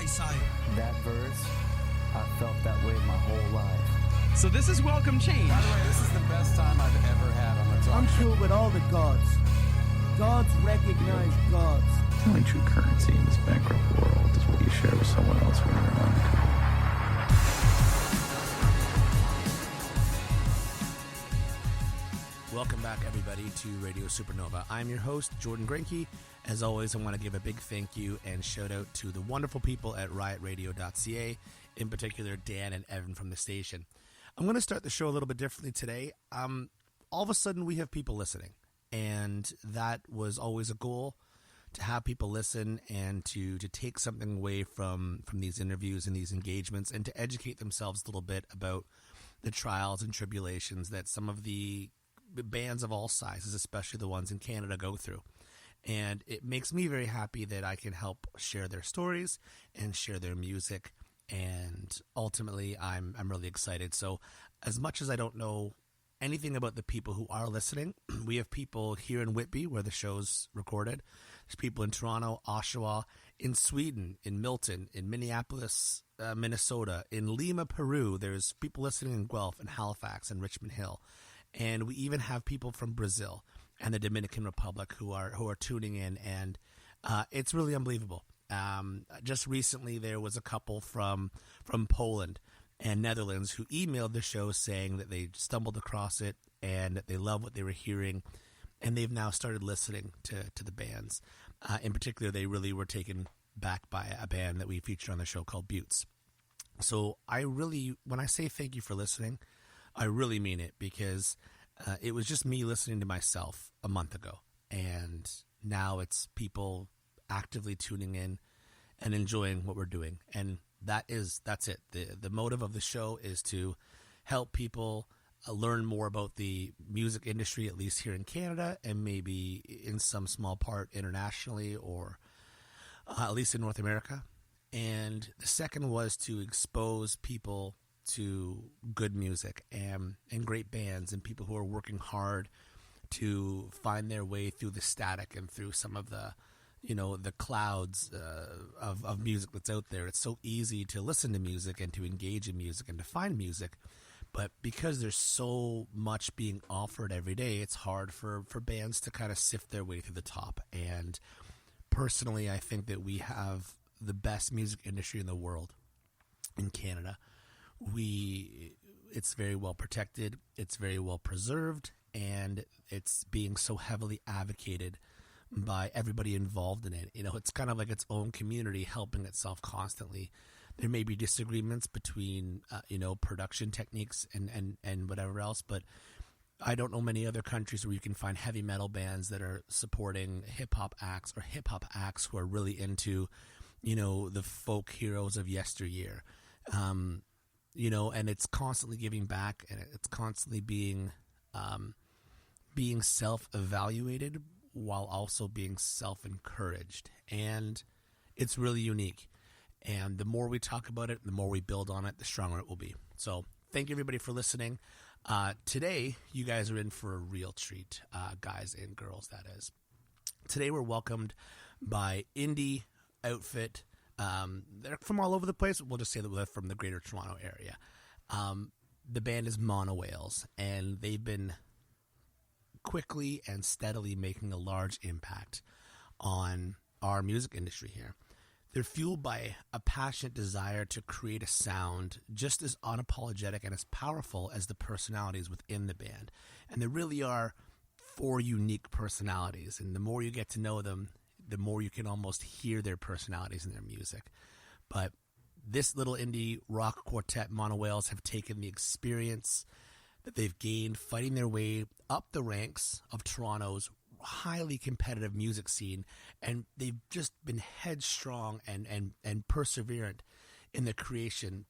eyesight. That verse, I felt that way my whole life. So this is welcome change. By the way, this is the best time I've ever had on the talk I'm show. chill with all the gods. Gods recognize gods. The only true currency in this bankrupt world is what you share with someone else when you're around. Welcome back, everybody, to Radio Supernova. I'm your host, Jordan Grinke. As always, I want to give a big thank you and shout out to the wonderful people at riotradio.ca, in particular Dan and Evan from the station. I'm going to start the show a little bit differently today. All of a sudden, we have people listening, and that was always a goal, to have people listen and to take something away from these interviews and these engagements, and to educate themselves a little bit about the trials and tribulations that some of the bands of all sizes, especially the ones in Canada, go through. And it makes me very happy that I can help share their stories and share their music. And ultimately, I'm really excited. So as much as I don't know anything about the people who are listening, we have people here in Whitby, where the show's recorded. There's people in Toronto, Oshawa, in Sweden, in Milton, in Minneapolis, Minnesota, in Lima, Peru. There's people listening in Guelph and Halifax and Richmond Hill. And we even have people from Brazil and the Dominican Republic who are tuning in, and it's really unbelievable. Just recently, there was a couple from Poland and Netherlands who emailed the show saying that they stumbled across it and that they love what they were hearing, and they've now started listening to the bands. In particular, they really were taken back by a band that we featured on the show called Buttes. So when I say thank you for listening, I really mean it, because it was just me listening to myself a month ago, and now it's people actively tuning in and enjoying what we're doing. And that's it. The motive of the show is to help people learn more about the music industry, at least here in Canada, and maybe in some small part internationally, or at least in North America. And the second was to expose people to good music and great bands and people who are working hard to find their way through the static and through some of the clouds of music that's out there. It's so easy to listen to music and to engage in music and to find music, but because there's so much being offered every day, it's hard for bands to kind of sift their way through the top. And personally, I think that we have the best music industry in the world in Canada. It's very well protected, it's very well preserved, and it's being so heavily advocated by everybody involved in it. It's kind of like its own community helping itself constantly. There may be disagreements between production techniques and whatever else, but I don't know many other countries where you can find heavy metal bands that are supporting hip-hop acts, or hip-hop acts who are really into the folk heroes of yesteryear. And it's constantly giving back, and it's constantly being self-evaluated while also being self-encouraged. And it's really unique. And the more we talk about it, the more we build on it, the stronger it will be. So thank you, everybody, for listening. Today, you guys are in for a real treat, guys and girls, that is. Today, we're welcomed by indie outfit. They're from all over the place. We'll just say that they're from the Greater Toronto area. The band is Monowhales, and they've been quickly and steadily making a large impact on our music industry here. They're fueled by a passionate desire to create a sound just as unapologetic and as powerful as the personalities within the band. And there really are 4 unique personalities, and the more you get to know them, the more you can almost hear their personalities in their music. But this little indie rock quartet, Monowhales, have taken the experience that they've gained fighting their way up the ranks of Toronto's highly competitive music scene, and they've just been headstrong and perseverant in the creation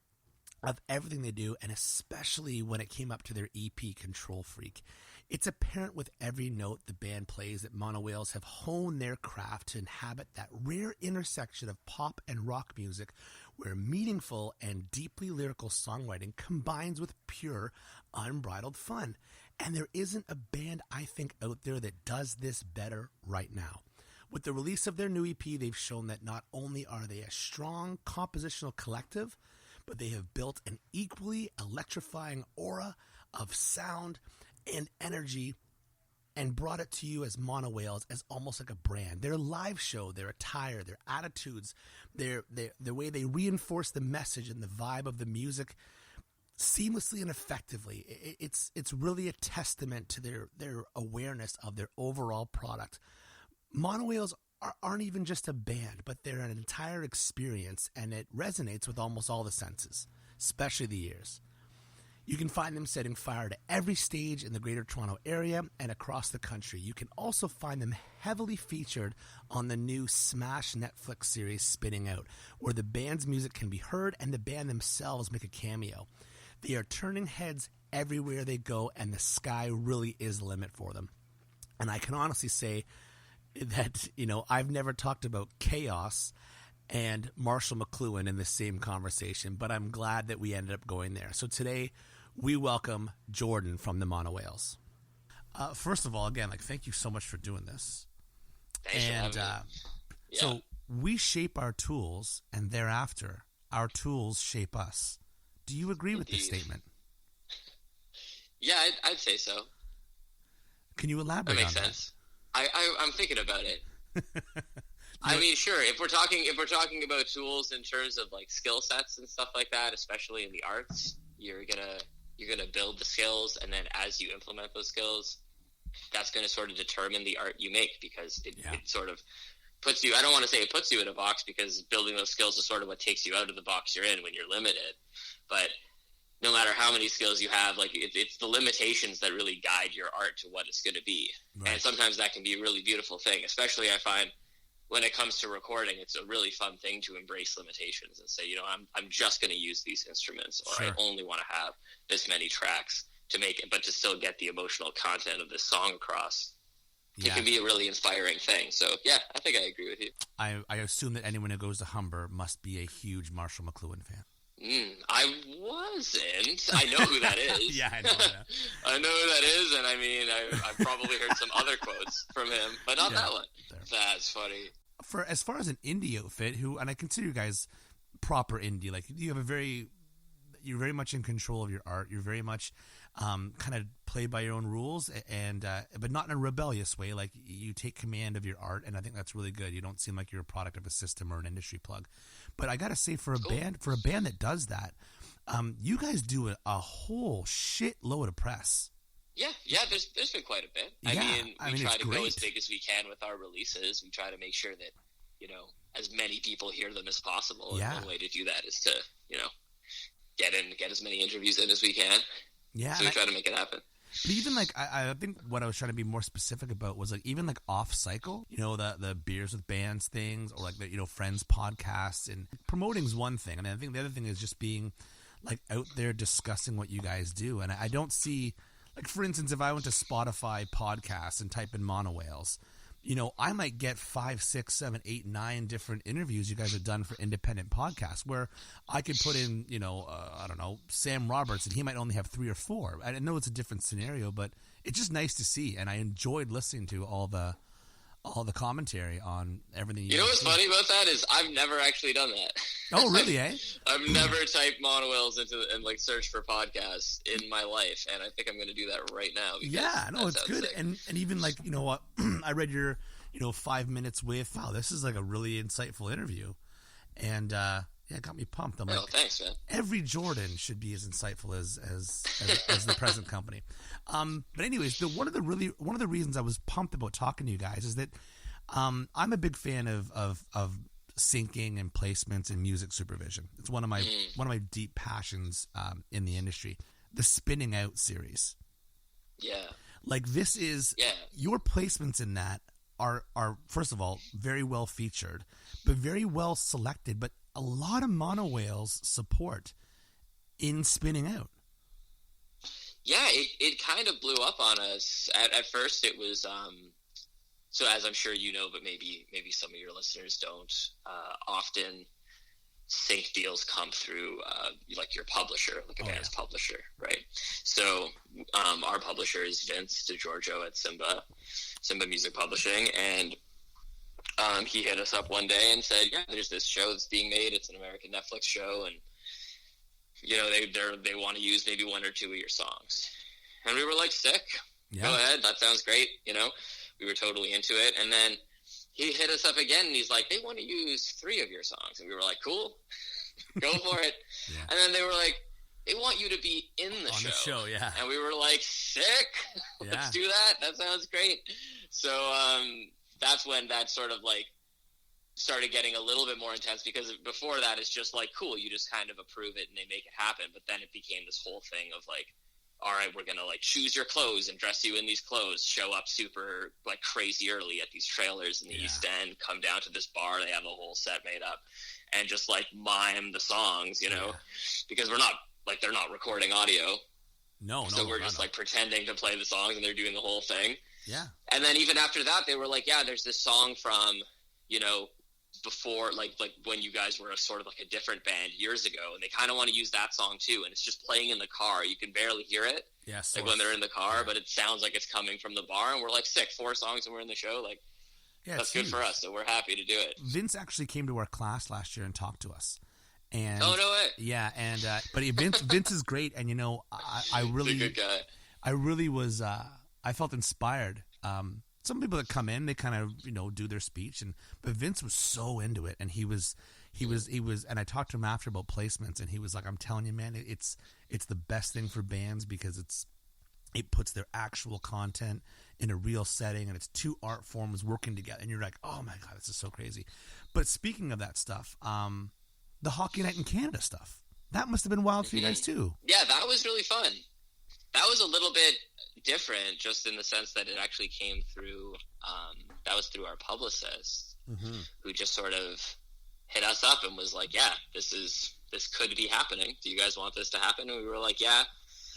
of everything they do, and especially when it came up to their EP, Control Freak. It's apparent with every note the band plays that Monowhales have honed their craft to inhabit that rare intersection of pop and rock music where meaningful and deeply lyrical songwriting combines with pure, unbridled fun. And there isn't a band, I think, out there that does this better right now. With the release of their new EP, they've shown that not only are they a strong compositional collective, but they have built an equally electrifying aura of sound and energy and brought it to you as Monowhales as almost like a brand. Their live show, their attire, their attitudes, the way they reinforce the message and the vibe of the music seamlessly and effectively. It's really a testament to their awareness of their overall product. Monowhales aren't even just a band, but they're an entire experience, and it resonates with almost all the senses, especially the ears. You can find them setting fire to every stage in the Greater Toronto Area and across the country. You can also find them heavily featured on the new Smash Netflix series Spinning Out, where the band's music can be heard and the band themselves make a cameo. They are turning heads everywhere they go, and the sky really is the limit for them. And I can honestly say that, I've never talked about K-OS and Marshall McCluhan in the same conversation, but I'm glad that we ended up going there. So today, we welcome Jordan from the Monowhales. First of all, again, thank you so much for doing this. Thanks for having me. Yeah. So we shape our tools, and thereafter, our tools shape us. Do you agree with this statement? Yeah, I'd say so. Can you elaborate that makes on sense. I'm thinking about it. I mean, sure. If we're talking about tools in terms of skill sets and stuff like that, especially in the arts, you're gonna build the skills, and then as you implement those skills, that's going to sort of determine the art you make, because it sort of puts you. I don't want to say it puts you in a box, because building those skills is sort of what takes you out of the box you're in when you're limited. But no matter how many skills you have, it's the limitations that really guide your art to what it's going to be. Right. And sometimes that can be a really beautiful thing, especially I find when it comes to recording, it's a really fun thing to embrace limitations and say, I'm just going to use these instruments, or I only want to have this many tracks to make it, but to still get the emotional content of this song across. Yeah. It can be a really inspiring thing. So, yeah, I think I agree with you. I assume that anyone who goes to Humber must be a huge Marshall McCluhan fan. I wasn't. I know who that is. Yeah, I know. I know who that is, and I mean, I've probably heard some other quotes from him, but not that one. That's funny. As far as an indie outfit, and I consider you guys proper indie, you have you're very much in control of your art. You're very much kind of play by your own rules, and but not in a rebellious way. You take command of your art, and I think that's really good. You don't seem like you're a product of a system or an industry plug. But I gotta say, for a band that does that, you guys do a whole shitload of press. Yeah, there's been quite a bit. I mean, we try to go as big as we can with our releases. We try to make sure that, as many people hear them as possible. Yeah. And one way to do that is to, get as many interviews in as we can. Yeah. So we try to make it happen. But even I think what I was trying to be more specific about was even off cycle, the beers with bands things, or the friends podcasts, and promoting's one thing. I think the other thing is just being out there discussing what you guys do. And I don't see, for instance, if I went to Spotify podcasts and type in Monowhales, I might get 5, 6, 7, 8, 9 different interviews you guys have done for independent podcasts, where I could put in, I don't know, Sam Roberts, and he might only have 3 or 4. I know it's a different scenario, but it's just nice to see, and I enjoyed listening to all the commentary on everything. You know what's funny about that is I've never actually done that. Oh, really? I've never typed Monowhales and search for podcasts in my life, and I think I'm going to do that right now. Yeah, no, it's good. Sick. And even what I read your 5 minutes with. Wow, this is a really insightful interview, and it got me pumped. I'm thanks, man. Every Jordan should be as insightful as the present company. But anyways, one of the reasons I was pumped about talking to you guys is that I'm a big fan of syncing and placements and music supervision. It's one of my deep passions in the industry. The Spinning Out series. Yeah. This is your placements in that are first of all very well featured, but very well selected, but a lot of Monowhales support in Spinning Out. Yeah, it kind of blew up on us. At first it was so, as I'm sure you know, but maybe some of your listeners don't, often sync deals come through your publisher, a band's publisher, right? So our publisher is Vince DiGiorgio at Simba Music Publishing, and he hit us up one day and said, yeah, there's this show that's being made. It's an American Netflix show, and they want to use maybe one or two of your songs. And we were like, sick. Yeah. Go ahead. That sounds great. We were totally into it. And then he hit us up again, and he's like, they want to use 3 of your songs. And we were like, cool, go for it. Yeah. And then they were like, they want you to be in the show. On the show, yeah. And we were like, sick. Let's do that. That sounds great. So that's when that sort of like started getting a little bit more intense, because before that it's just like, cool, you just kind of approve it and they make it happen. But then it became this whole thing of like, all right, we're gonna like choose your clothes and dress you in these clothes, show up super like crazy early at these trailers in the East End, come down to this bar, they have a whole set made up, and just like mime the songs, because we're not like, they're not recording audio. No. So we're just like pretending to play the songs, and they're doing the whole thing. Yeah. And then even after that, they were like, yeah, there's this song from, before, like when you guys were a sort of like a different band years ago, and they kind of want to use that song too, and it's just playing in the car. You can barely hear it. Yes. Like when they're in the car, but it sounds like it's coming from the bar, and we're like, sick, 4 songs and we're in the show. Like, that's good for us, so we're happy to do it. Vince actually came to our class last year and talked to us. And, oh, no way. Yeah, and but Vince is great, and I really, he's a good guy. I really was. I felt inspired. Some people that come in, they kind of do their speech, but Vince was so into it, and he was. And I talked to him after about placements, and he was like, "I'm telling you, man, it's the best thing for bands, because it puts their actual content in a real setting, and it's 2 art forms working together, and you're like, oh my god, this is so crazy." But speaking of that stuff, the Hockey Night in Canada stuff, that must have been wild for you guys too. Yeah, that was really fun. That was a little bit different, just in the sense that it actually came through, that was through our publicist, who just sort of hit us up and was like, yeah, this could be happening. Do you guys want this to happen? And we were like, yeah,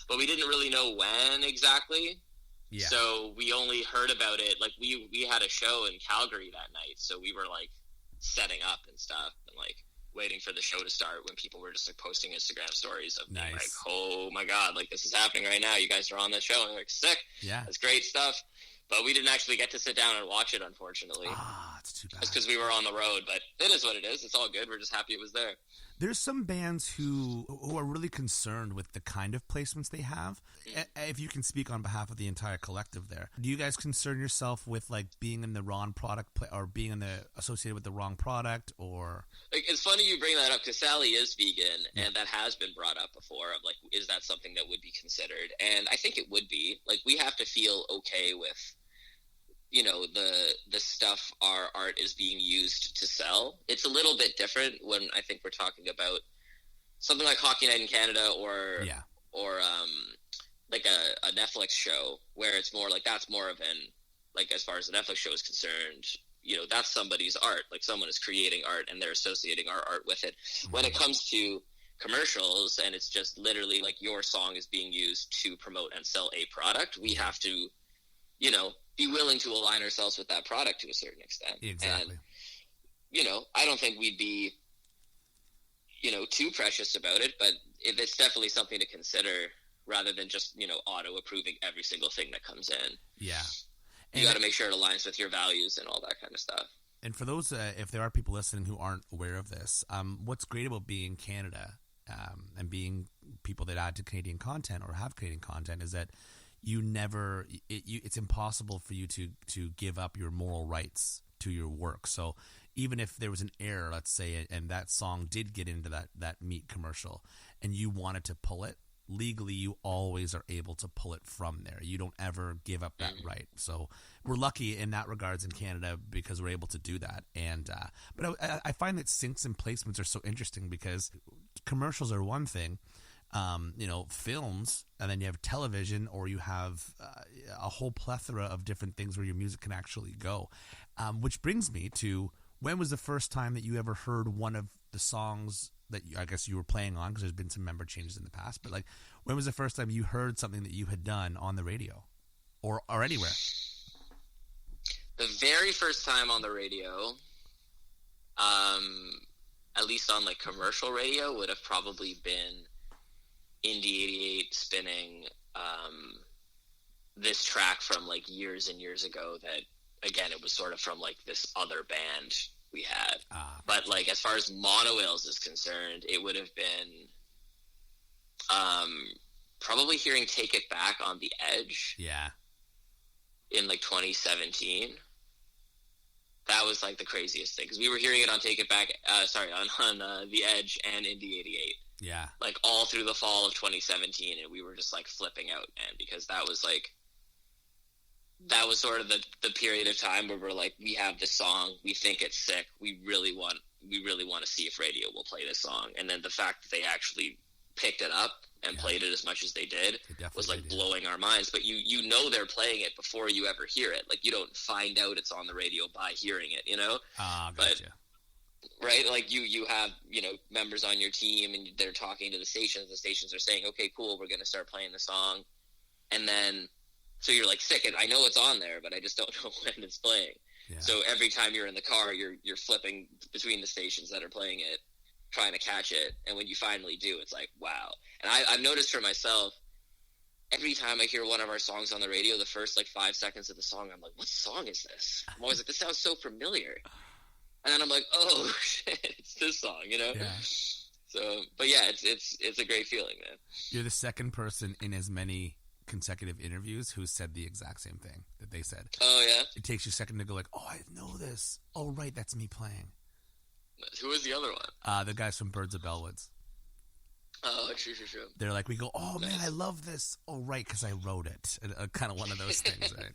but we didn't really know when exactly. Yeah. So we only heard about it, like we had a show in Calgary that night, so we were like setting up and stuff, and like waiting for the show to start, when people were just like posting Instagram stories of being like, oh my god, like this is happening right now, you guys are on that show, and we're like, sick, that's great stuff. But we didn't actually get to sit down and watch it, unfortunately. It's too bad. It's because we were on the road, but it is what it is. It's all good. We're just happy it was there. There's some bands who are really concerned with the kind of placements they have. If you can speak on behalf of the entire collective there, do you guys concern yourself with like being in the wrong product or being associated with the wrong product? Or like, it's funny you bring that up, because Sally is vegan, and that has been brought up before. Of like, is that something that would be considered? And I think it would be. Like, we have to feel okay with, the stuff our art is being used to sell. It's a little bit different when I think we're talking about something like Hockey Night in Canada or like a Netflix show, where it's more like, that's more of like, as far as the Netflix show is concerned, that's somebody's art. Like, someone is creating art and they're associating our art with it. When it comes to commercials, and it's just literally like your song is being used to promote and sell a product, we have to, be willing to align ourselves with that product to a certain extent. Exactly. And, I don't think we'd be, too precious about it, but it's definitely something to consider, rather than just, auto-approving every single thing that comes in. Yeah. You got to make sure it aligns with your values and all that kind of stuff. And for those, if there are people listening who aren't aware of this, what's great about being in Canada and being people that add to Canadian content or have Canadian content is that it's impossible for you to give up your moral rights to your work. So even if there was an error, let's say, and that song did get into that meat commercial, and you wanted to pull it, legally you always are able to pull it from there. You don't ever give up that right. So we're lucky in that regards in Canada, because we're able to do that. And but I find that syncs and placements are so interesting, because commercials are one thing, films, and then you have television, or you have a whole plethora of different things where your music can actually go. Which brings me to, when was the first time that you ever heard one of the songs that I guess you were playing on, because there's been some member changes in the past, but like, when was the first time you heard something that you had done on the radio or anywhere? The very first time on the radio, at least on like commercial radio, would have probably been Indie 88 spinning this track from like years and years ago that again, it was sort of from like this other band we had. But like as far as Monowhales is concerned, it would have been probably hearing Take It Back on The Edge. Yeah. In like 2017. That was like the craziest thing because we were hearing it on Take It Back, on The Edge and Indie 88. Yeah. Like all through the fall of 2017, and we were just like flipping out, man, because that was sort of the period of time where we're like, we have this song, we think it's sick, we really want to see if radio will play this song, and then the fact that they actually picked it up and played it as much as they did was like blowing our minds. But you know they're playing it before you ever hear it. Like you don't find out it's on the radio by hearing it, you know? Gotcha. But, right? Like you have, you know, members on your team and they're talking to the stations. The stations are saying, okay, cool, we're going to start playing the song. And then, so you're like, sick, I know it's on there, but I just don't know when it's playing. Yeah. So every time you're in the car, you're flipping between the stations that are playing it, trying to catch it. And when you finally do, it's like, wow. And I've noticed for myself, every time I hear one of our songs on the radio, the first like 5 seconds of the song, I'm like, what song is this? I'm always like, this sounds so familiar. And then I'm like, oh shit, it's this song, you know? Yeah. So, but yeah, it's a great feeling, man. You're the second person in as many consecutive interviews who said the exact same thing that they said. Oh yeah? It takes you a second to go like, oh, I know this. Oh, right, that's me playing. Who was the other one? The guys from Birds of Bellwoods. Oh, true. They're like, we go, oh, man, I love this. Oh, right, because I wrote it. Kind of one of those things, right?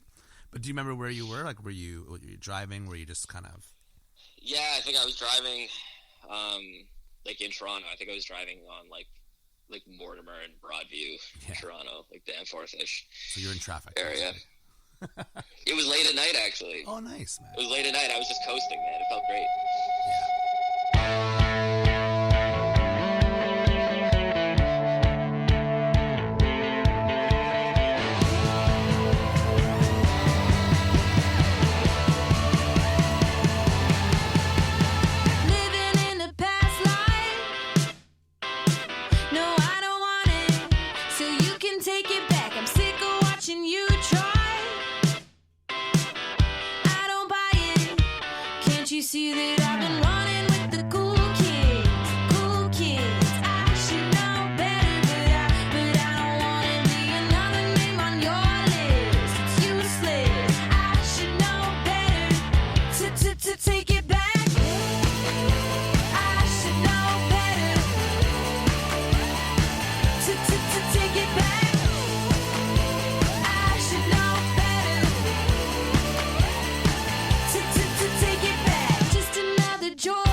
But do you remember where you were? Like, were you driving? Were you just kind of... Yeah, I think I was driving, like, in Toronto. I think I was driving on, like Mortimer and Broadview, Toronto, like the M4-ish. So you're in traffic. Area. It was late at night, actually. Oh, nice, man. It was late at night. I was just coasting, man. It felt great. Yeah. See that I've been running with the cool kids. I should know better, but I don't wanna be another name on your list. It's useless. I should know better to take it back. I should know better to take it back. I should know better to take it back. Just another joy.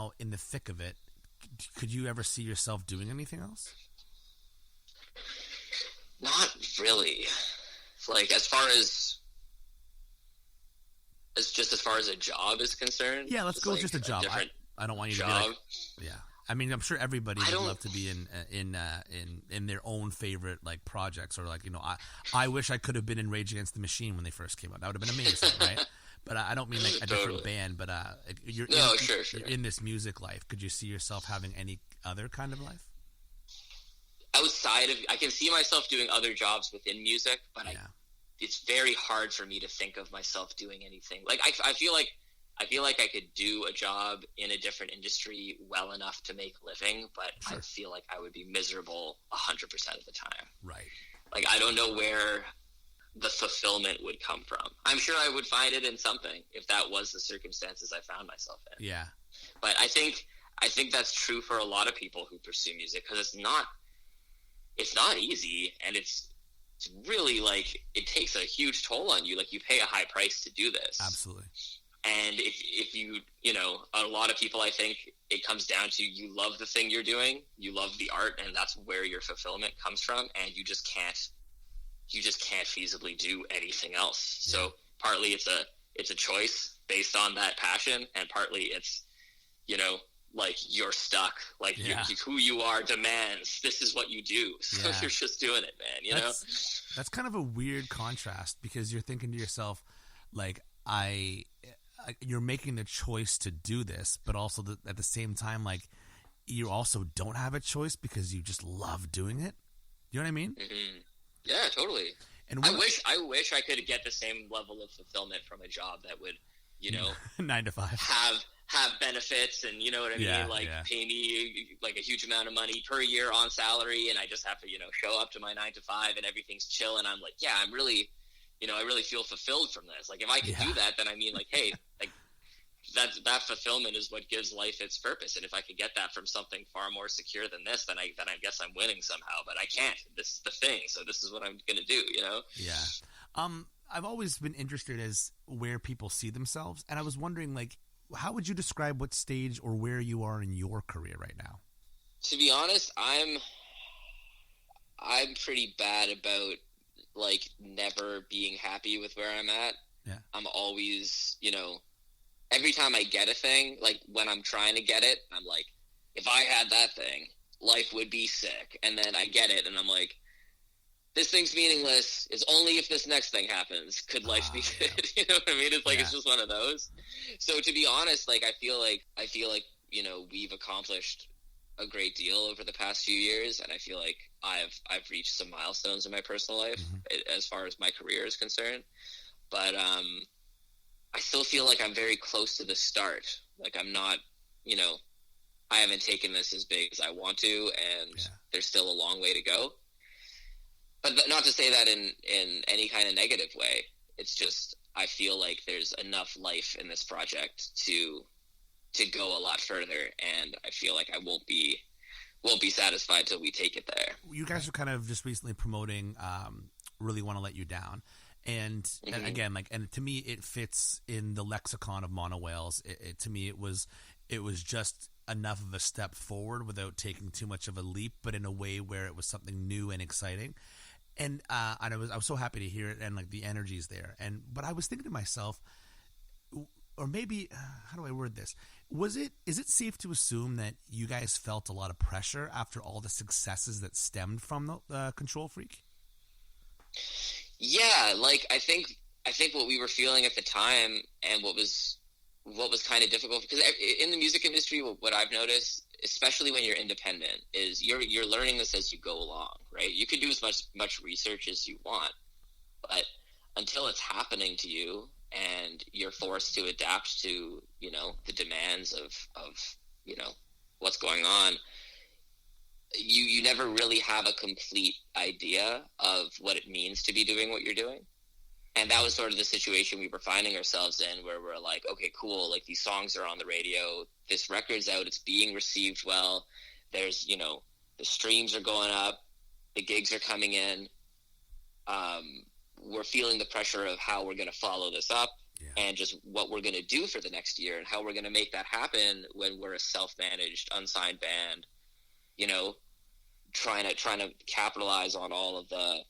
now in the thick of it, could you ever see yourself doing anything else? Not really. Like, as far as a job is concerned. Yeah, let's go with just a job. I don't want you to be like, yeah. I mean, I'm sure everybody would love to be in their own favorite like projects, or like, you know, I wish I could have been in Rage Against the Machine when they first came out. That would have been amazing, right? But I don't mean like a different band. But you're in this music life. Could you see yourself having any other kind of life? Outside of, I can see myself doing other jobs within music, but it's very hard for me to think of myself doing anything. Like I feel like I could do a job in a different industry well enough to make a living, but I feel like I would be miserable 100% of the time. Right. Like, I don't know where the fulfillment would come from. I'm sure I would find it in something if that was the circumstances I found myself in. Yeah. But I think that's true for a lot of people who pursue music, because it's not easy, and it's really, like, it takes a huge toll on you. Like, you pay a high price to do this. Absolutely. And if you know, a lot of people, I think it comes down to, you love the thing you're doing, you love the art, and that's where your fulfillment comes from, and you just can't feasibly do anything else. Yeah. So partly it's a choice based on that passion, and partly it's, you know, like, you're stuck. Like, who you are demands this is what you do. So you're just doing it, man. You know, that's kind of a weird contrast, because you're thinking to yourself, like, you're making the choice to do this, but also at the same time, like, you also don't have a choice because you just love doing it. You know what I mean? Mm-hmm. Yeah, totally. And I wish I could get the same level of fulfillment from a job that would, you know, 9 to 5 have benefits, and, you know what I mean? Like, pay me like a huge amount of money per year on salary, and I just have to, you know, show up to my 9 to 5 and everything's chill. And I'm like, I'm really, you know, I really feel fulfilled from this. Like, if I could do that, then I mean, like, hey, like, that fulfillment is what gives life its purpose. And if I could get that from something far more secure than this, then I guess I'm winning somehow. But I can't. This is the thing. So this is what I'm going to do, you know? Yeah. I've always been interested as where people see themselves. And I was wondering, like, how would you describe what stage or where you are in your career right now? To be honest, I'm pretty bad about, like, never being happy with where I'm at. Yeah. I'm always, you know, every time I get a thing, like, when I'm trying to get it, I'm like, if I had that thing, life would be sick. And then I get it, and I'm like, this thing's meaningless. It's only if this next thing happens could life be good. You know what I mean? It's like, it's just one of those. So to be honest, like, I feel like, you know, we've accomplished a great deal over the past few years, and I feel like I've reached some milestones in my personal life as far as my career is concerned. But I still feel like I'm very close to the start. Like, I'm not, you know, I haven't taken this as big as I want to, and there's still a long way to go. But not to say that in any kind of negative way. It's just, I feel like there's enough life in this project to go a lot further, and I feel like I won't be satisfied till we take it there. You guys are kind of just recently promoting Really Want to Let You Down. And again, like, and to me, it fits in the lexicon of Monowhales. To me, it was just enough of a step forward without taking too much of a leap, but in a way where it was something new and exciting. And I was so happy to hear it, and like the energy's there. But I was thinking to myself, or maybe how do I word this? Is it safe to assume that you guys felt a lot of pressure after all the successes that stemmed from the Control Freak? Yeah, like, I think what we were feeling at the time, and what was kind of difficult, because in the music industry, what I've noticed, especially when you're independent, is you're learning this as you go along, right? You can do as much research as you want, but until it's happening to you and you're forced to adapt to, you know, the demands of you know, what's going on, you never really have a complete idea of what it means to be doing what you're doing. And that was sort of the situation we were finding ourselves in, where we're like, okay, cool, like, these songs are on the radio, this record's out, it's being received well, there's, you know, the streams are going up, the gigs are coming in, we're feeling the pressure of how we're going to follow this up. and just what we're going to do for the next year and how we're going to make that happen when we're a self-managed, unsigned band, you know, trying to capitalize on all of the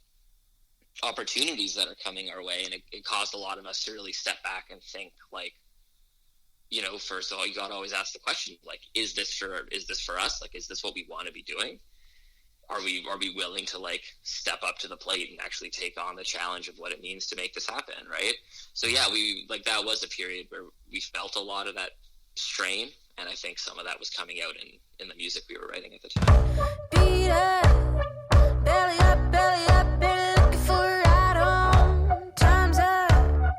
opportunities that are coming our way. And it caused a lot of us to really step back and think, like, you know, first of all, you got to always ask the question, like, is this for us? Like, is this what we want to be doing? Are we willing to, like, step up to the plate and actually take on the challenge of what it means to make this happen, right? So yeah, that was a period where we felt a lot of that strain, and I think some of that was coming out in the music we were writing at the time. Beat up, belly up, better looking for a ride on. Time's up,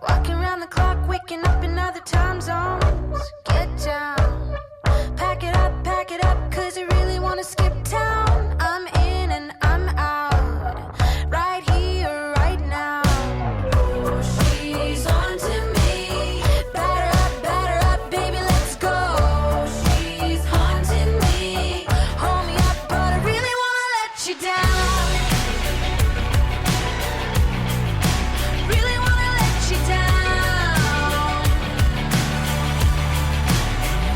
walking around the clock, waking up in other time zones. Get down, pack it up, cause you really wanna skip town. I'm in and I'm out, right here, right now. Oh, she's on to me. Batter up, baby, let's go. She's haunting me. Hold me up, but I really wanna let you down. Really wanna let you down.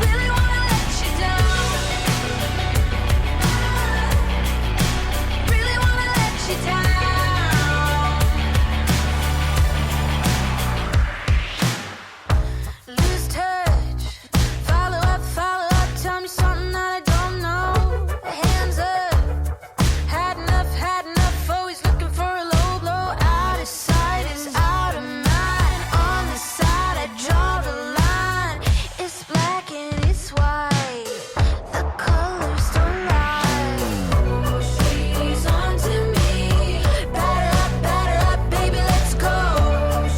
Really wanna let you down. Really wanna let you down. Lose touch. Follow up, tell me something that I don't know. Hands up. Had enough, always looking for a low blow. Out of sight is out of mind. On the side, I draw the line. It's black and it's white. The colors don't lie. Oh, she's on to me. Batter up, baby, let's go.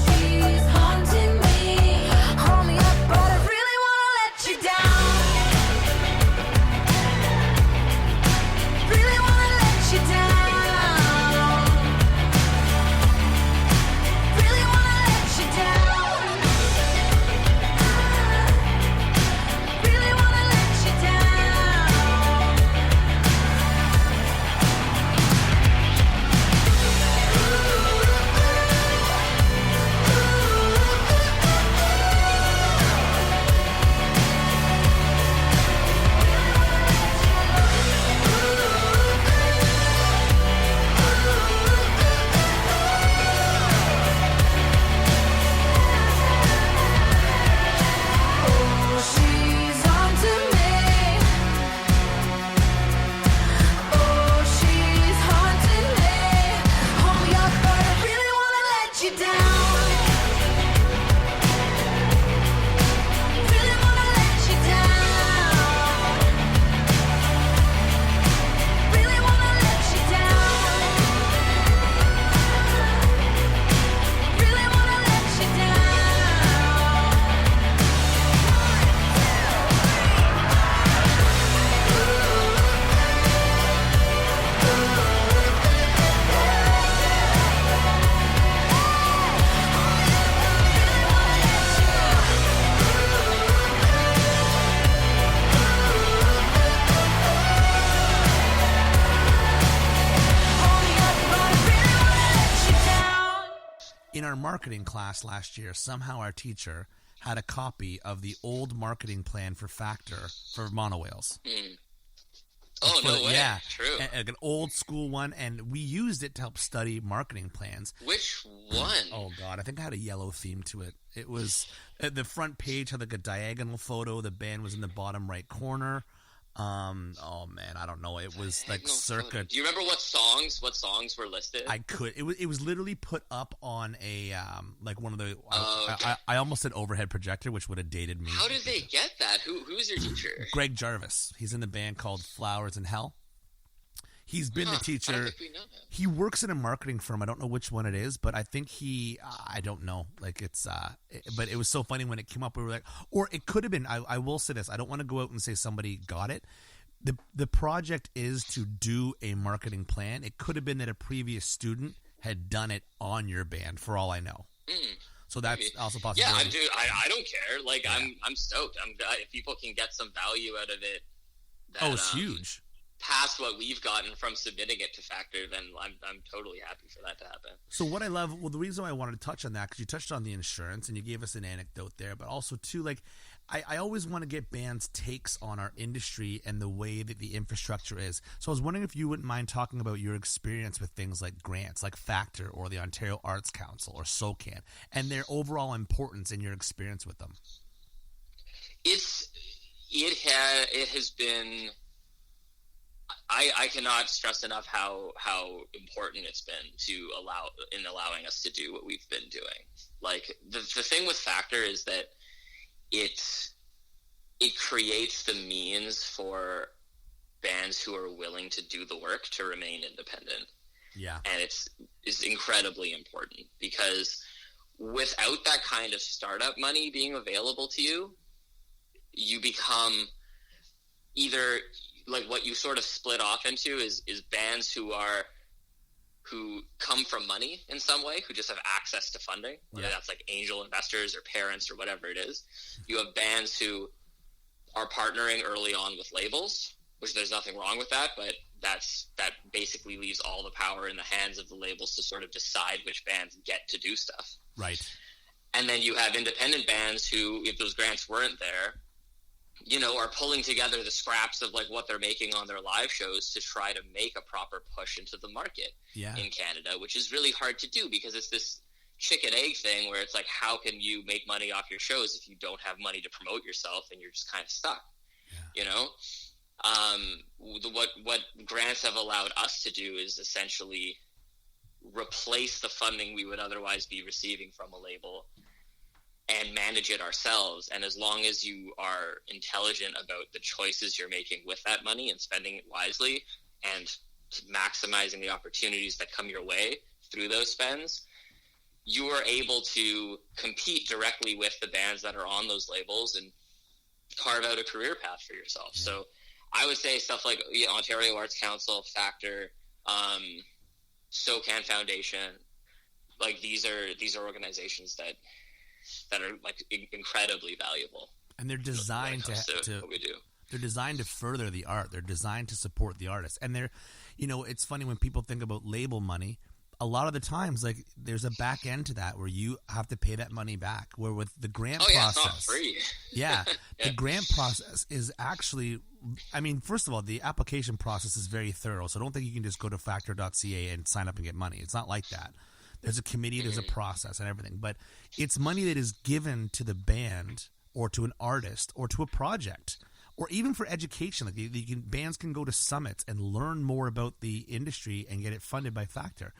She's haunting me. Hold me up, but I really wanna let you down. Really wanna let you down. Really wanna let you down. Really wanna let you down. She's on to me. Oh, she's haunting me. Hold me up, but I really wanna let you down. Really wanna let you down. Really wanna let you down. Really wanna let you down. In our marketing class last year, somehow our teacher had a copy of the old marketing plan for Factor for Monowhales. Oh, no way. Yeah, True. like an old school one, and we used it to help study marketing plans. Which one? Oh God, I think I had a yellow theme to it. It was the front page had like a diagonal photo. The band was in the bottom right corner. Oh man, I don't know. It was like circa. Do you remember what songs were listed? I could. It was literally put up on a like one of the. Okay. I almost said overhead projector, which would have dated me. How did they get that? Who's your teacher? Greg Jarvis. He's in the band called Flowers in Hell. He's been the I teacher. don't think we know him. He works in a marketing firm. I don't know which one it is, but I think I don't know. Like it's, but it was so funny when it came up. We were like, or it could have been. I will say this. I don't want to go out and say somebody got it. The project is to do a marketing plan. It could have been that a previous student had done it on your band, for all I know. So that's Maybe. also possible. Yeah, dude, I don't care. Like, yeah. I'm stoked. If people can get some value out of it. That, it's huge. past what we've gotten from submitting it to Factor, then I'm totally happy for that to happen. So what I love, well, the reason why I wanted to touch on that, because you touched on the insurance and you gave us an anecdote there, but also too, like, I always want to get bands' takes on our industry and the way that the infrastructure is. So I was wondering if you wouldn't mind talking about your experience with things like grants, like Factor or the Ontario Arts Council or SOCAN, and their overall importance in your experience with them. It has been. I cannot stress enough how important it's been to allowing us to do what we've been doing. Like the thing with Factor is that it creates the means for bands who are willing to do the work to remain independent. Yeah. And it's incredibly important, because without that kind of startup money being available to you, you become either, like, what you sort of split off into is bands who come from money in some way, who just have access to funding, whether that's like angel investors or parents or whatever it is. You have bands who are partnering early on with labels, which there's nothing wrong with that, but that basically leaves all the power in the hands of the labels to sort of decide which bands get to do stuff. Right. And then you have independent bands who, if those grants weren't there, you know, are pulling together the scraps of like what they're making on their live shows to try to make a proper push into the market in Canada, which is really hard to do, because it's this chicken egg thing where it's like, how can you make money off your shows if you don't have money to promote yourself and you're just kind of stuck, you know? What grants have allowed us to do is essentially replace the funding we would otherwise be receiving from a label and manage it ourselves. And as long as you are intelligent about the choices you're making with that money and spending it wisely and maximizing the opportunities that come your way through those spends, you are able to compete directly with the bands that are on those labels and carve out a career path for yourself. Yeah. So I would say stuff like Ontario Arts Council, Factor, SOCAN Foundation, like these are organizations that are like incredibly valuable, and they're designed to what we do. They're designed to further the art. They're designed to support the artists, and they're, you know, it's funny when people think about label money. A lot of the times, like, there's a back end to that where you have to pay that money back. Where with the grant process, it's not free. The grant process is actually, I mean, first of all, the application process is very thorough. So don't think you can just go to factor.ca and sign up and get money. It's not like that. There's a committee, there's a process and everything. But it's money that is given to the band or to an artist or to a project, or even for education. Like bands can go to summits and learn more about the industry and get it funded by Factor.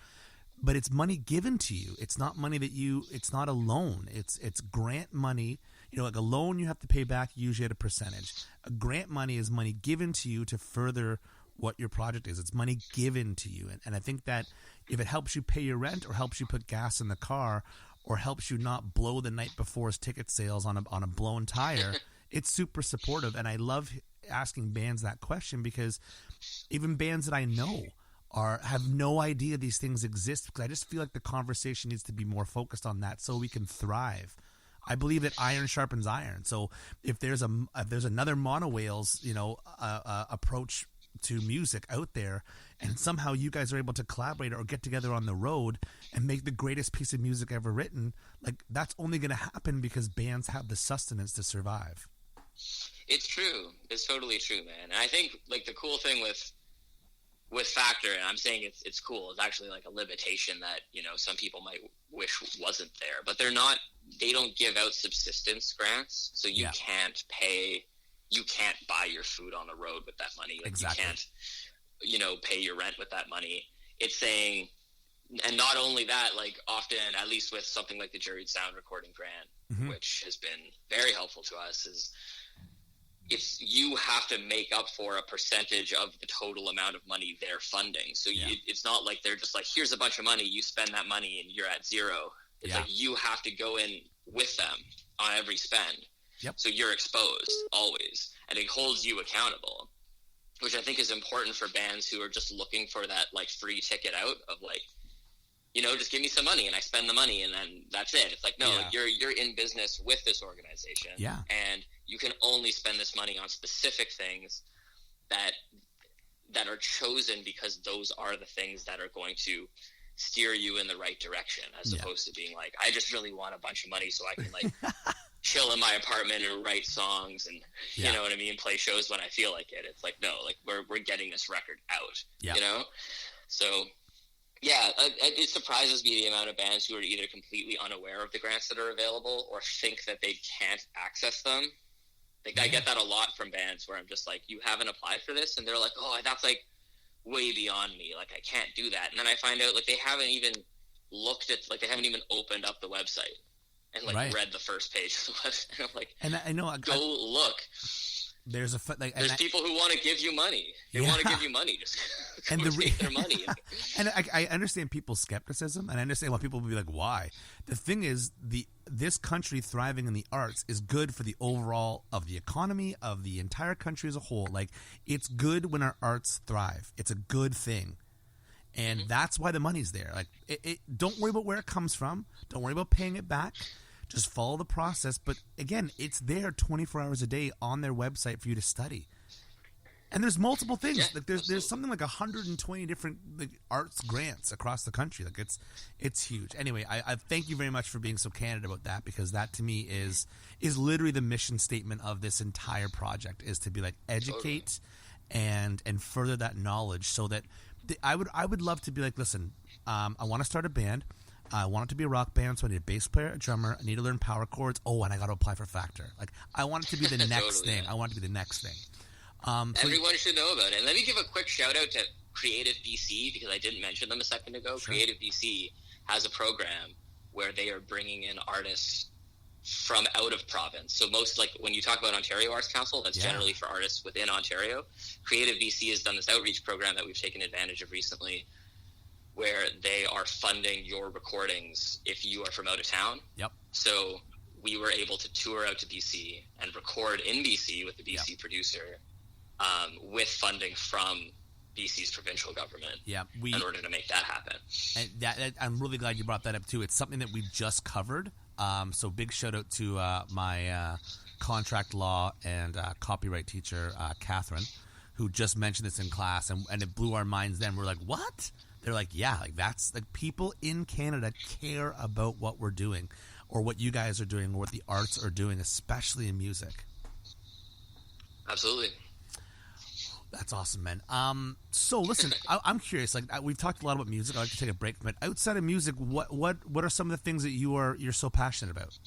But it's money given to you. It's not money that it's not a loan. It's grant money. You know, like a loan you have to pay back usually at a percentage. A grant money is money given to you to further what your project is. It's money given to you. And I think that if it helps you pay your rent or helps you put gas in the car or helps you not blow the night before's ticket sales on a blown tire, it's super supportive. And I love asking bands that question, because even bands that I know have no idea these things exist, because I just feel like the conversation needs to be more focused on that so we can thrive. I believe that iron sharpens iron. So if there's another Monowhales, you know, approach to music out there, and somehow you guys are able to collaborate or get together on the road and make the greatest piece of music ever written, like, that's only going to happen because bands have the sustenance to survive. It's true. It's totally true, man. And I think, like, the cool thing with Factor, and I'm saying it's cool, it's actually like a limitation that, you know, some people might wish wasn't there, but they don't give out subsistence grants, so you can't buy your food on the road with that money. Like, exactly. You can't, you know, pay your rent with that money. It's saying, and not only that, like, often, at least with something like the Juried Sound Recording Grant, which has been very helpful to us, is you have to make up for a percentage of the total amount of money they're funding. So it's not like they're just like, here's a bunch of money, you spend that money and you're at zero. It's like you have to go in with them on every spend. Yep. So you're exposed always, and it holds you accountable, which I think is important for bands who are just looking for that, like, free ticket out of, like, you know, just give me some money and I spend the money and then that's it. It's like, no, you're in business with this organization, and you can only spend this money on specific things that that are chosen because those are the things that are going to steer you in the right direction, as opposed to being like, I just really want a bunch of money so I can like chill in my apartment and write songs and you know what I mean, play shows when I feel like it. It's like, no, like we're getting this record out, you know? So yeah, it surprises me the amount of bands who are either completely unaware of the grants that are available or think that they can't access them. Like I get that a lot from bands where I'm just like, you haven't applied for this? And they're like, oh, that's like way beyond me. Like I can't do that. And then I find out like they haven't even looked at, like they haven't even opened up the website and like read the first page of the website. I'm like, and I know, go look. There's there's people who want to give you money. They want to give you money. Just and take their money. And I understand people's skepticism, and I understand why people will be like, "Why?" The thing is, this country thriving in the arts is good for the overall of the economy of the entire country as a whole. Like, it's good when our arts thrive. It's a good thing, and that's why the money's there. Like, don't worry about where it comes from. Don't worry about paying it back. Just follow the process. But again, it's there 24 hours a day on their website for you to study. And there's multiple things. Yeah, like there's something like 120 different arts grants across the country. Like it's huge. Anyway, I thank you very much for being so candid about that, because that to me is literally the mission statement of this entire project, is to be like educate and further that knowledge, so that I would love to be like, listen, I want to start a band. I want it to be a rock band, so I need a bass player, a drummer. I need to learn power chords. Oh, and I got to apply for Factor. Like, I want it to be the next thing. I want it to be the next thing. Everyone should know about it. And let me give a quick shout out to Creative BC, because I didn't mention them a second ago. Sure. Creative BC has a program where they are bringing in artists from out of province. So most, like when you talk about Ontario Arts Council, that's generally for artists within Ontario. Creative BC has done this outreach program that we've taken advantage of recently, where they are funding your recordings if you are from out of town. Yep. So we were able to tour out to BC and record in BC with the BC producer, with funding from BC's provincial government. Yeah, in order to make that happen. And I'm really glad you brought that up too. It's something that we just covered. So big shout out to my contract law and copyright teacher, Catherine, who just mentioned this in class, and it blew our minds then. We're like, what? They're like, yeah, like that's like people in Canada care about what we're doing, or what you guys are doing, or what the arts are doing, especially in music. Absolutely. That's awesome, man. So listen, I'm curious. Like we've talked a lot about music. I'd like to take a break from it. Outside of music, what are some of the things that you're so passionate about?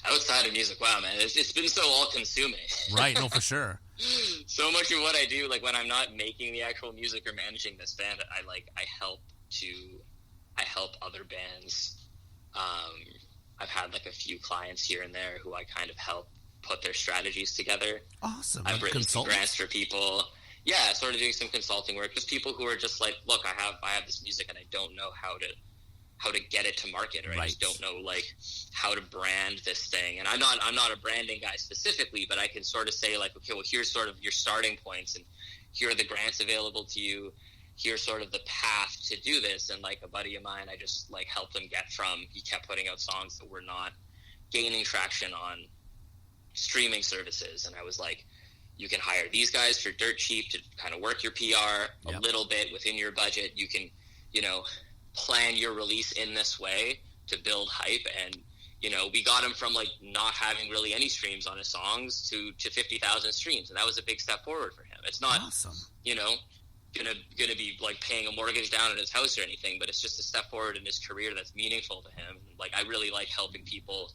Outside of music, wow, man, it's been so all-consuming. Right, no, for sure. So much of what I do, like when I'm not making the actual music or managing this band, I help other bands. I've had like a few clients here and there who I kind of help put their strategies together. Awesome. I've written some grants for people. Yeah, sort of doing some consulting work. Just people who are just like, look, I have this music and I don't know how to get it to market, or I just don't know like how to brand this thing. And I'm not a branding guy specifically, but I can sort of say like, okay, well, here's sort of your starting points, and here are the grants available to you. Here's sort of the path to do this. And like a buddy of mine, I just like helped him get from, he kept putting out songs that were not gaining traction on streaming services. And I was like, you can hire these guys for dirt cheap to kind of work your PR a little bit within your budget. You can, plan your release in this way to build hype. And, we got him from like not having really any streams on his songs to 50,000 streams. And that was a big step forward for him. It's not, awesome. Gonna be like paying a mortgage down at his house or anything, but it's just a step forward in his career that's meaningful to him. Like, I really like helping people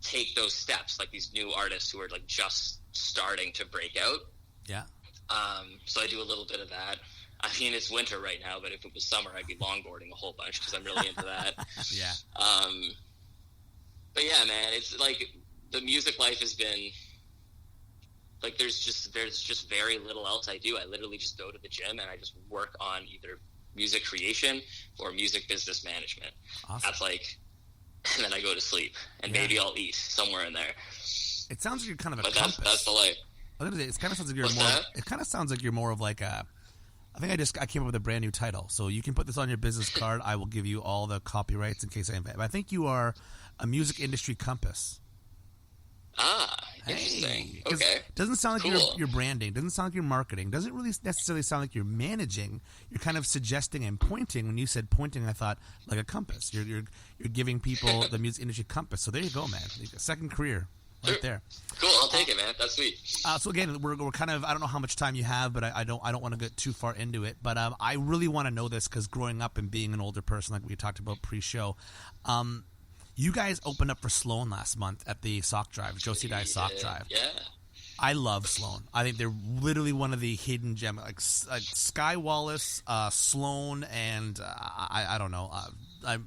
take those steps, like these new artists who are like just starting to break out. Yeah. So I do a little bit of that. I mean, it's winter right now, but if it was summer, I'd be longboarding a whole bunch because I'm really into that. Yeah. But yeah, man, it's like the music life has been like, there's just very little else I do. I literally just go to the gym and I just work on either music creation or music business management. Awesome. That's like, and then I go to sleep and maybe I'll eat somewhere in there. It sounds like you're kind of a but compass. That's the life. I was gonna say, it kind of sounds like you're What's more. that? It kind of sounds like you're more of like a. I think I came up with a brand new title, so you can put this on your business card. I will give you all the copyrights in case I invent. I think you are a music industry compass. Interesting. 'Cause Okay. it doesn't sound like Cool. you're branding. Doesn't sound like you're marketing. Doesn't really necessarily sound like you're managing. You're kind of suggesting and pointing. When you said pointing, I thought like a compass. You're giving people the music industry compass. So there you go, man. Second career, right there. Cool. I'll take it, man. That's sweet. So again, we're kind of, I don't know how much time you have, but I don't want to get too far into it. But I really want to know this because growing up and being an older person, like we talked about pre-show, you guys opened up for Sloan last month at the Sock Drive, Josie Dye's Sock Drive. Yeah. I love Sloan. I think they're literally one of the hidden gems, like Sky Wallace, Sloan, and I don't know,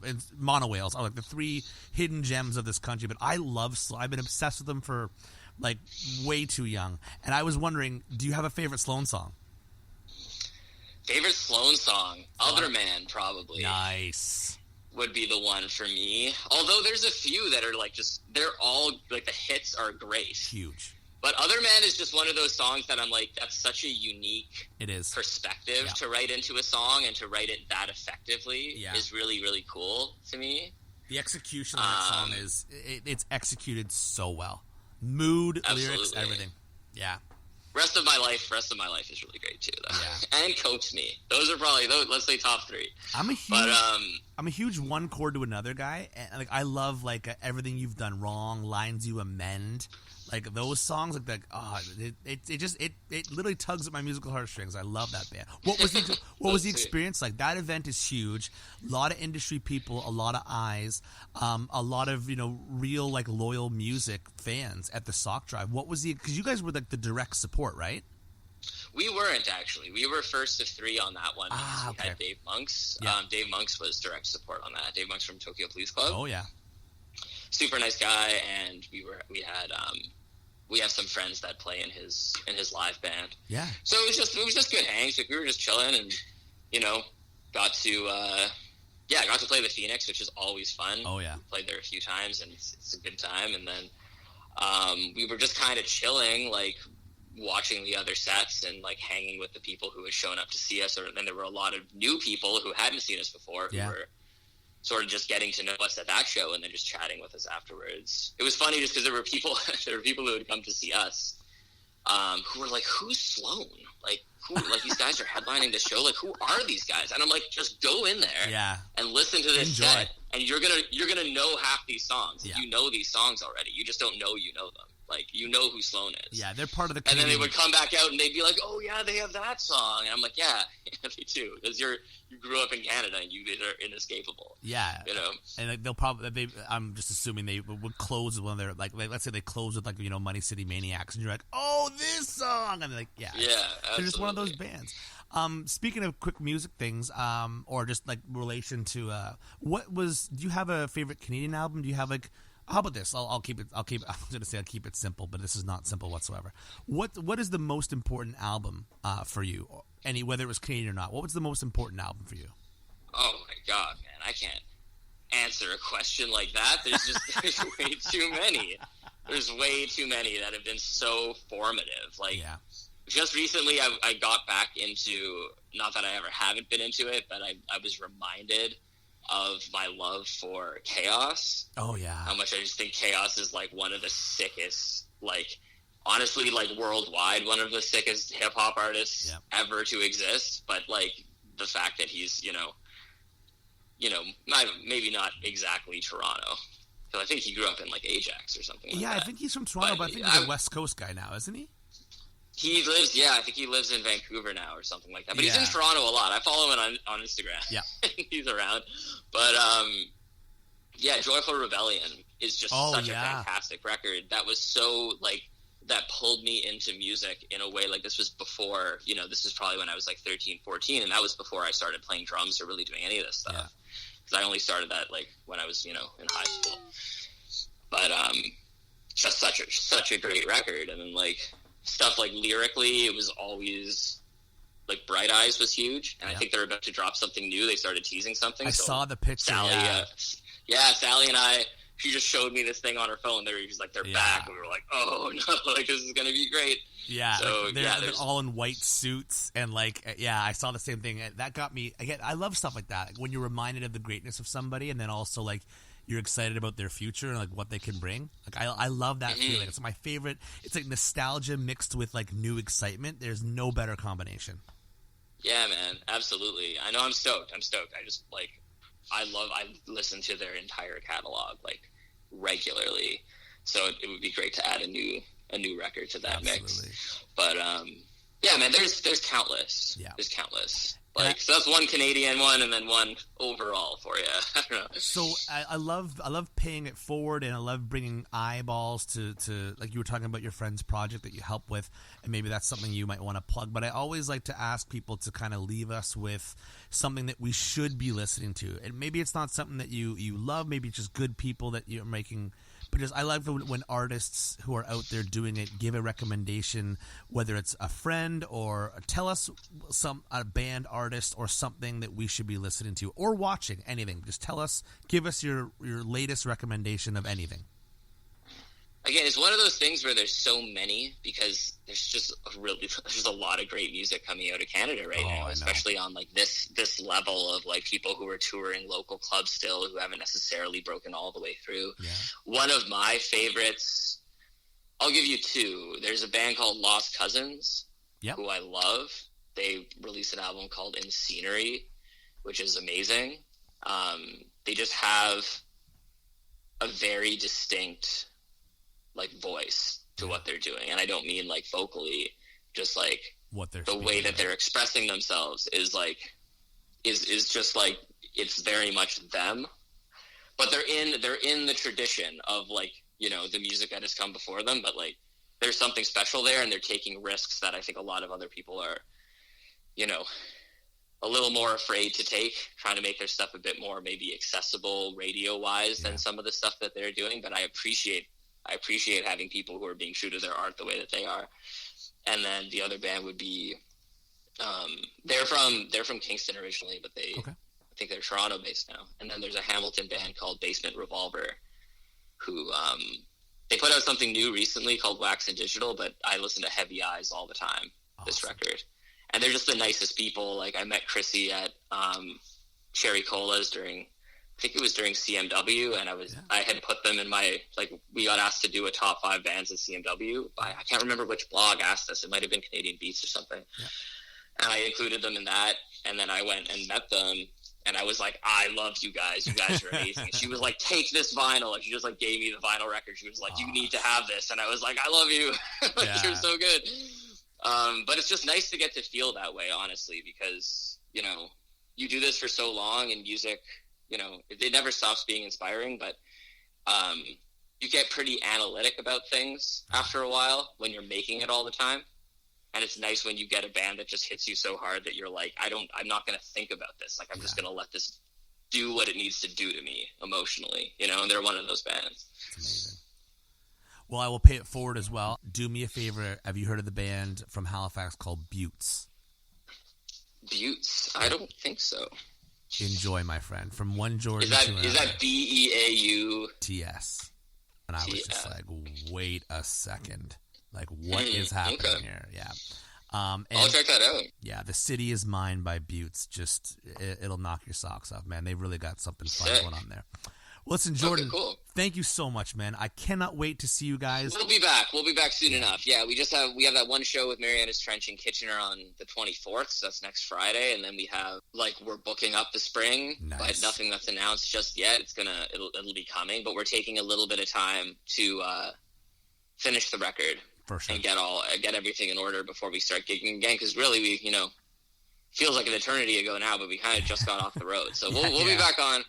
it's Monowhales are like the three hidden gems of this country. But I love Sloan. I've been obsessed with them for like way too young. And I was wondering, do you have a favorite Sloan song? Favorite Sloan song? Other Man, probably. Nice. Would be the one for me. Although there's a few that are like just, they're all, like the hits are great. Huge. But Other Man is just one of those songs that I'm like, that's such a unique perspective to write into a song, and to write it that effectively is really, really cool to me. The execution of that song is, it's executed so well. Mood, lyrics, everything. Yeah. Rest of My Life is really great too, though. Yeah. And Coax Me. Those are probably, let's say, top three. I'm a huge one chord to another guy, and like I love like Everything You've Done Wrong, Lines You Amend, like those songs. Like that, it literally tugs at my musical heartstrings. I love that band. What was the experience like? That event is huge. A lot of industry people, a lot of eyes, a lot of real like loyal music fans at the Sock Drive. What was because you guys were like the direct support, right? We weren't, actually. We were first of three on that one. We had Dave Monks. Yeah. Dave Monks was direct support on that. Dave Monks from Tokyo Police Club. Oh yeah, super nice guy. And we have some friends that play in his live band. Yeah. So it was just good hangs. Like, we were just chilling, and got to play the Phoenix, which is always fun. Oh yeah. Played there a few times, and it's a good time. And then we were just kind of chilling, like watching the other sets and like hanging with the people who had shown up to see us. And there were a lot of new people who hadn't seen us before who were sort of just getting to know us at that show, and then just chatting with us afterwards. It was funny just because there were people who had come to see us who were like, "Who's Sloan? Like, these guys are headlining the show. Like, who are these guys?" And I'm like, just go in there and listen to this set, and you're gonna know half these songs. Yeah. You know these songs already. You just don't know you know them. Like, you know who Sloan is. Yeah, they're part of the And then community. they would come back out and they'd be like, "Oh yeah, they have that song." And I'm like, "Yeah, me too." Because you grew up in Canada and you are inescapable. Yeah, and like, they'll probably I'm just assuming they would close with one of their like let's say they close with like Money City Maniacs, and you're like, "Oh, this song," and they're like, "Yeah, they're just one of those bands." Speaking of quick music things, or just like relation to do you have a favorite Canadian album? Do you have like, how about this? I'll keep it. I was going to say I'll keep it simple, but this is not simple whatsoever. What is the most important album for you? Whether it was Canadian or not, what was the most important album for you? Oh my God, man! I can't answer a question like that. There's way too many. There's way too many that have been so formative. Like, just recently, I got back into, not that I ever haven't been into it, but I was reminded of my love for K-OS. Oh yeah. How much I just think K-OS is like one of the sickest, like, honestly, like worldwide, one of the sickest hip hop artists ever to exist. But like the fact that he's, maybe not exactly Toronto. Because I think he grew up in like Ajax or something like that. I think he's from Toronto, but I think he's a West Coast guy now, isn't he? He lives, I think he lives in Vancouver now or something like that. But he's in Toronto a lot. I follow him on Instagram. Yeah. He's around. But, Joyful Rebellion is just such a fantastic record. That was so, like, that pulled me into music in a way, like, this was before, this was probably when I was, like, 13, 14, and that was before I started playing drums or really doing any of this stuff. Because I only started that, like, when I was, in high school. But, just such a great record. And then, like, stuff like lyrically, it was always like Bright Eyes was huge, and I think they're about to drop something new. They started teasing something. I saw the picture. Sally, Sally and I. She just showed me this thing on her phone. She's like, they're back, and we were like, oh no, like this is gonna be great. Yeah, so they're all in white suits, and like, I saw the same thing. That got me. Again, I love stuff like that. Like when you're reminded of the greatness of somebody, and then also like you're excited about their future and like what they can bring. Like I love that feeling. It's my favorite. It's like nostalgia mixed with like new excitement. There's no better combination. Yeah, man, absolutely. I know. I'm stoked. I just like I listen to their entire catalog like regularly, so it would be great to add a new record to that mix. But yeah, man, there's countless. Yeah. There's countless. Like, so that's one Canadian one and then one overall for you. I don't know. So I love paying it forward, and I love bringing eyeballs to like you were talking about your friend's project that you help with, and maybe that's something you might want to plug. But I always like to ask people to kind of leave us with something that we should be listening to. And maybe it's not something that you love, maybe it's just good people that you're making. But just, I like when artists who are out there doing it give a recommendation, whether it's a friend or tell us a band, artist, or something that we should be listening to or watching. Anything. Just tell us, give us your latest recommendation of anything. Again, it's one of those things where there's so many because there's a lot of great music coming out of Canada right now, especially on like this level of like people who are touring local clubs still who haven't necessarily broken all the way through. Yeah. One of my favorites, I'll give you two. There's a band called Lost Cousins, who I love. They released an album called In Scenery, which is amazing. They just have a very distinct like voice to what they're doing, and I don't mean like vocally, just like what they're the way that they're expressing themselves is like is just like it's very much them, but they're in the tradition of like, you know, the music that has come before them, but like there's something special there, and they're taking risks that I think a lot of other people are, you know, a little more afraid to take, trying to make their stuff a bit more maybe accessible radio wise than some of the stuff that they're doing. But I appreciate having people who are being true to their art the way that they are. And then the other band would be, they're from Kingston originally, but I think they're Toronto based now. And then there's a Hamilton band called Basement Revolver, who they put out something new recently called Wax and Digital, but I listen to Heavy Eyes all the time. This record, and they're just the nicest people. Like I met Chrissy at Cherry Cola's during CMW, and I had put them in my, like, we got asked to do a top 5 bands at CMW. I can't remember which blog asked us. It might have been Canadian Beats or something. Yeah. And I included them in that, and then I went and met them, and I was like, I love you guys. You guys are amazing. And she was like, take this vinyl. And she just like gave me the vinyl record. She was like, you need to have this. And I was like, I love you. Like, you're so good. But it's just nice to get to feel that way, honestly, because, you know, you do this for so long, and music, you know, it never stops being inspiring, but you get pretty analytic about things after a while when you're making it all the time. And it's nice when you get a band that just hits you so hard that you're like, I'm not going to think about this. Like, I'm just going to let this do what it needs to do to me emotionally, you know, and they're one of those bands. It's amazing. Well, I will pay it forward as well. Do me a favor. Have you heard of the band from Halifax called Buttes? Buttes? I don't think so. Enjoy, my friend. From one Jordan is that BEAUTS? And I was just like, wait a second. Like, what is happening here? Yeah. And, I'll check that out. Yeah, The City Is Mine by Buttes. Just, it'll knock your socks off, man. They've really got something fun going on there. Well, listen, Jordan, thank you so much, man. I cannot wait to see you guys. We'll be back. We'll be back soon enough. Yeah, we have that one show with Mariana's Trench in Kitchener on the 24th, so that's next Friday, and then we have, like, we're booking up the spring, but nothing that's announced just yet. It'll be coming, but we're taking a little bit of time to finish the record. For sure. And get everything in order before we start gigging again, because really we, you know, feels like an eternity ago now, but we kind of just got off the road. So we'll be back on.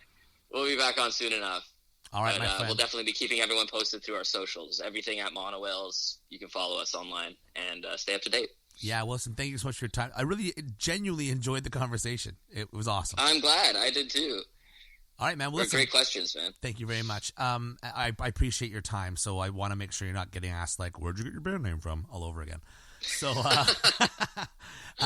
We'll be back on soon enough. All right, but, my friend. We'll definitely be keeping everyone posted through our socials. Everything at Monowhales. You can follow us online and stay up to date. Yeah, well, listen, thank you so much for your time. I really genuinely enjoyed the conversation. It was awesome. I'm glad. I did too. All right, man. Well, listen, great questions, man. Thank you very much. I appreciate your time, so I want to make sure you're not getting asked, like, where'd you get your band name from all over again. So,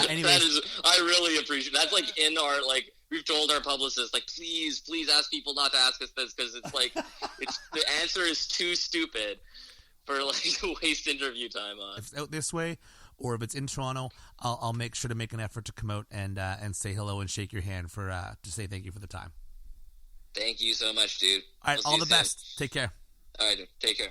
anyways. I really appreciate That's like in our, like, we've told our publicists, like, please ask people not to ask us this, because it's like, the answer is too stupid for, like, to waste interview time on. If it's out this way, or if it's in Toronto, I'll make sure to make an effort to come out and say hello and shake your hand to say thank you for the time. Thank you so much, dude. All right, We'll see all you the soon. best. Take care. All right, dude. Take care.